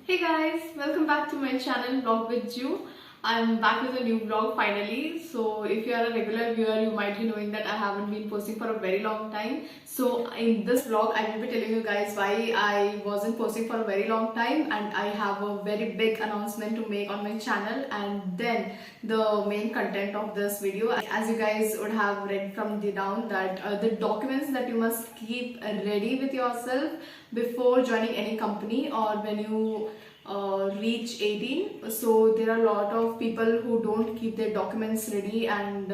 Hey guys, welcome back to my channel Vlog with Ju. I'm back with a new vlog finally. So if you are a regular viewer, you might be knowing that I haven't been posting for a very long time. So in this vlog, I will be telling you guys why I wasn't posting for a very long time, and I have a very big announcement to make on my channel, and then the main content of this video. As you guys would have read from the down that the documents that you must keep ready with yourself before joining any company or when you reach 18. So there are a lot of people who don't keep their documents ready, and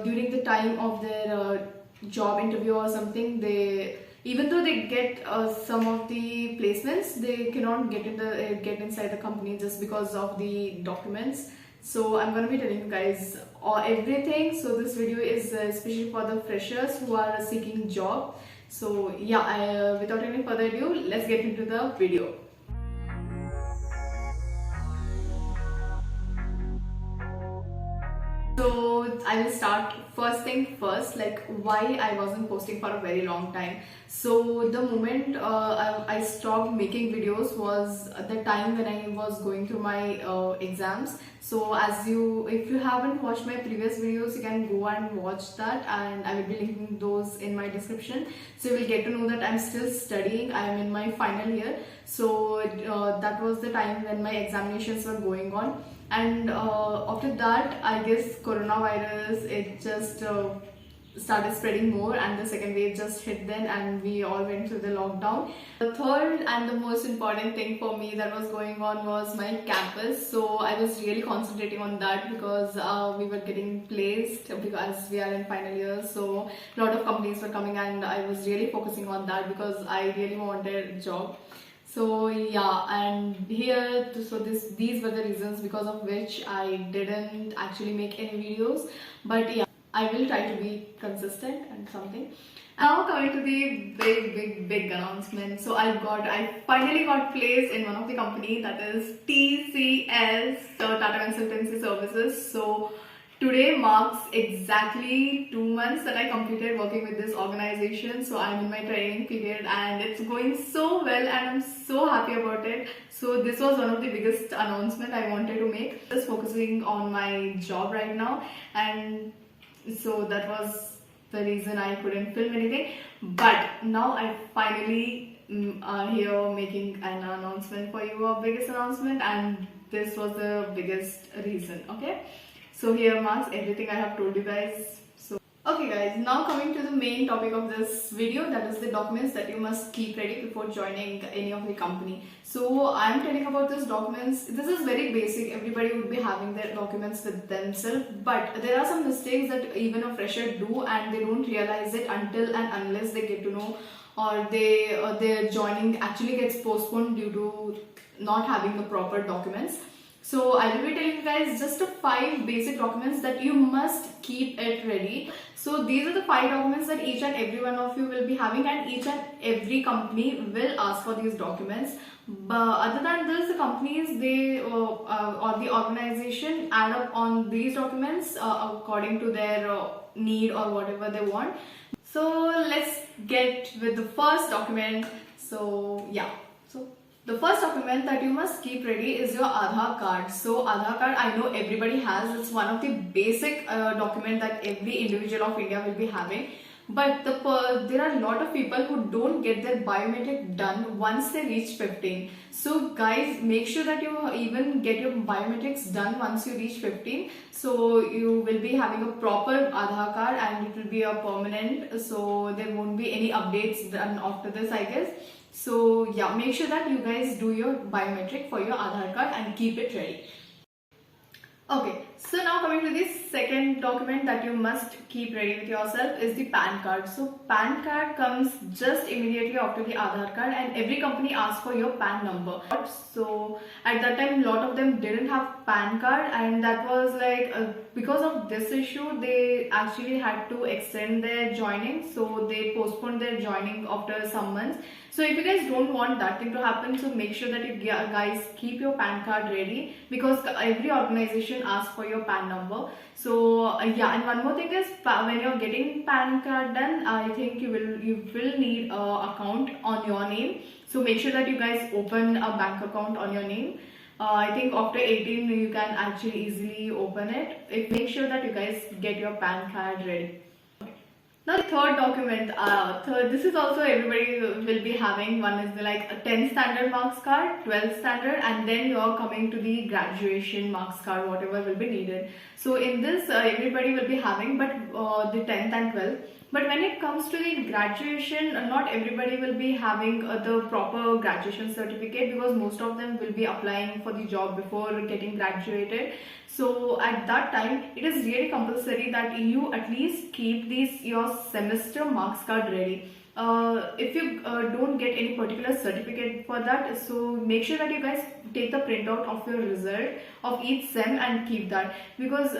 during the time of their job interview or something, they, even though they get some of the placements, they cannot get inside the company just because of the documents. So I'm going to be telling you guys everything. So this video is especially for the freshers who are seeking job. So yeah, without any further ado, let's get into the video. So I will start first thing first, like why I wasn't posting for a very long time. So the moment I stopped making videos was the time when I was going through my exams. So if you haven't watched my previous videos, you can go and watch that, and I will be linking those in my description. So you will get to know that I'm still studying. I am in my final year. So that was the time when my examinations were going on, and after that, I guess coronavirus, it just started spreading more, and the second wave just hit then, and we all went through the lockdown. The third and the most important thing for me that was going on was my campus. So I was really concentrating on that because we were getting placed because we are in final year. So a lot of companies were coming, and I was really focusing on that because I really wanted a job. So yeah, and here, these were the reasons because of which I didn't actually make any videos. But yeah, I will try to be consistent and something. Now coming to the big announcement. So I finally got placed in one of the company, that is TCS, Tata Consultancy Services. So today marks exactly 2 months that I completed working with this organization. So I'm in my training period, and it's going so well, and I'm so happy about it. So this was one of the biggest announcement I wanted to make. Just focusing on my job right now, and so that was the reason I couldn't film anything. But now I finally are here making an announcement for you, a biggest announcement, and this was the biggest reason. Okay, so here marks everything I have told you guys. So okay guys, now coming to the main topic of this video, that is the documents that you must keep ready before joining any of the company. So I am telling about these documents. This is very basic. Everybody would be having their documents with themselves, but there are some mistakes that even a fresher do, and they don't realize it until and unless they get to know, or their joining actually gets postponed due to not having the proper documents. So I will be telling you guys just 5 basic documents that you must keep it ready. So these are the 5 documents that each and every one of you will be having, and each and every company will ask for these documents. But other than this, the companies, they or the organization add up on these documents according to their need or whatever they want. So let's get with the first document. So yeah, so the first document that you must keep ready is your Aadhaar card. So Aadhaar card, I know everybody has. It's one of the basic document that every individual of India will be having. But there are a lot of people who don't get their biometric done once they reach 15. So guys, make sure that you even get your biometrics done once you reach 15. So you will be having a proper Aadhaar card, and it will be a permanent. So there won't be any updates done after this, I guess. So yeah, make sure that you guys do your biometric for your Aadhaar card and keep it ready. Okay, so now coming to the second document that you must keep ready with yourself is the PAN card. So PAN card comes just immediately after the Aadhaar card, and every company asks for your PAN number. So at that time, a lot of them didn't have PAN card, and that was like because of this issue, they actually had to extend their joining. So they postponed their joining after some months. So if you guys don't want that thing to happen, so make sure that you guys keep your PAN card ready, because every organization asks for your PAN number. So yeah, and one more thing is when you're getting PAN card done, I think you will need a account on your name. So make sure that you guys open a bank account on your name. I think after 18 you can actually easily open it. Make sure that you guys get your PAN card ready. Now the third document, this is also everybody will be having. One is like a 10th standard marks card, 12th standard, and then you're coming to the graduation marks card, whatever will be needed. So in this, everybody will be having, but the 10th and 12th. But when it comes to the graduation, not everybody will be having the proper graduation certificate, because most of them will be applying for the job before getting graduated. So at that time, it is really compulsory that you at least keep your semester marks card ready. If you don't get any particular certificate for that, so make sure that you guys take the printout of your result of each sem and keep that, because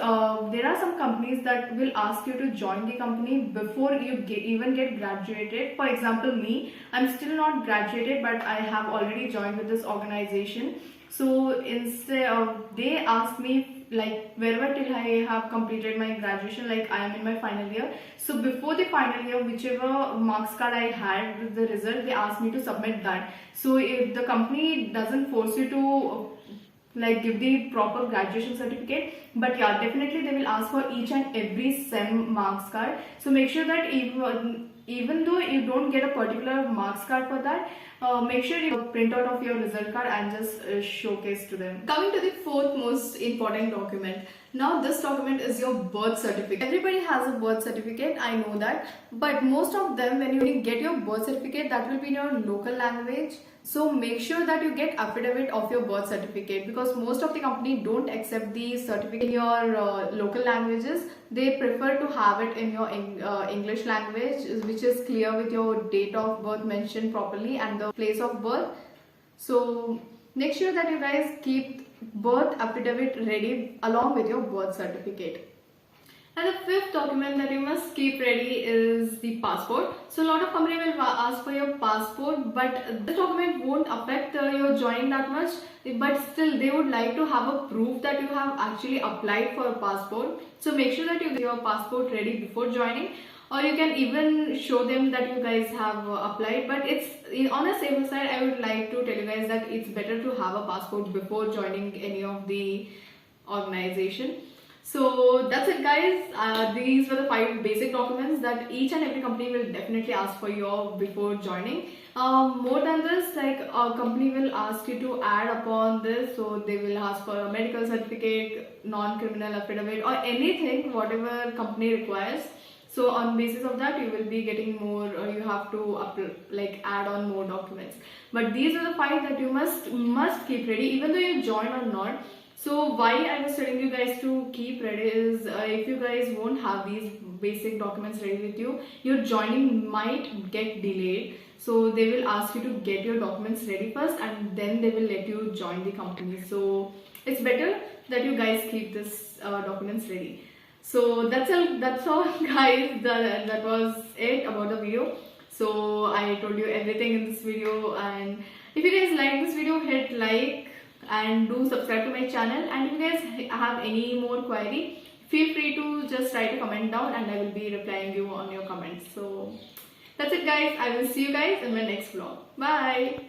there are some companies that will ask you to join the company before you even get graduated. For example, me, I'm still not graduated, but I have already joined with this organization. So instead they asked me, like, wherever till I have completed my graduation, like I am in my final year. So before the final year, whichever marks card I had with the result, they asked me to submit that. So if the company doesn't force you to like give the proper graduation certificate, but yeah, definitely they will ask for each and every sem marks card. So make sure that even though you don't get a particular marks card for that, make sure you print out of your result card and just showcase to them. Coming to the fourth most important document. Now this document is your birth certificate. Everybody has a birth certificate, I know that, but most of them, when you get your birth certificate, that will be in your local language. So make sure that you get affidavit of your birth certificate, because most of the company don't accept the certificate in your local languages. They prefer to have it in your English language, which is clear with your date of birth mentioned properly and the place of birth. So make sure that you guys keep birth affidavit ready along with your birth certificate. And the fifth document that you must keep ready is the passport. So a lot of company will ask for your passport, but this document won't affect your joining that much, but still they would like to have a proof that you have actually applied for a passport. So make sure that you get your passport ready before joining, or you can even show them that you guys have applied. But it's on a safer side, I would like to tell you guys that it's better to have a passport before joining any of the organization. So that's it, guys. These were the 5 basic documents that each and every company will definitely ask for you before joining. More than this, like a company will ask you to add upon this, so they will ask for a medical certificate, non-criminal affidavit, or anything whatever company requires. So on basis of that, you will be getting more, you have to add on more documents. But these are the 5 that you must keep ready, even though you join or not. So why I was telling you guys to keep ready is, if you guys won't have these basic documents ready with you, your joining might get delayed. So they will ask you to get your documents ready first, and then they will let you join the company. So it's better that you guys keep this documents ready. So that's all guys. That was it about the video. So I told you everything in this video, and if you guys like this video, hit like and do subscribe to my channel. And if you guys have any more query, feel free to just write a comment down and I will be replying you on your comments. So that's it, guys. I will see you guys in my next vlog. Bye.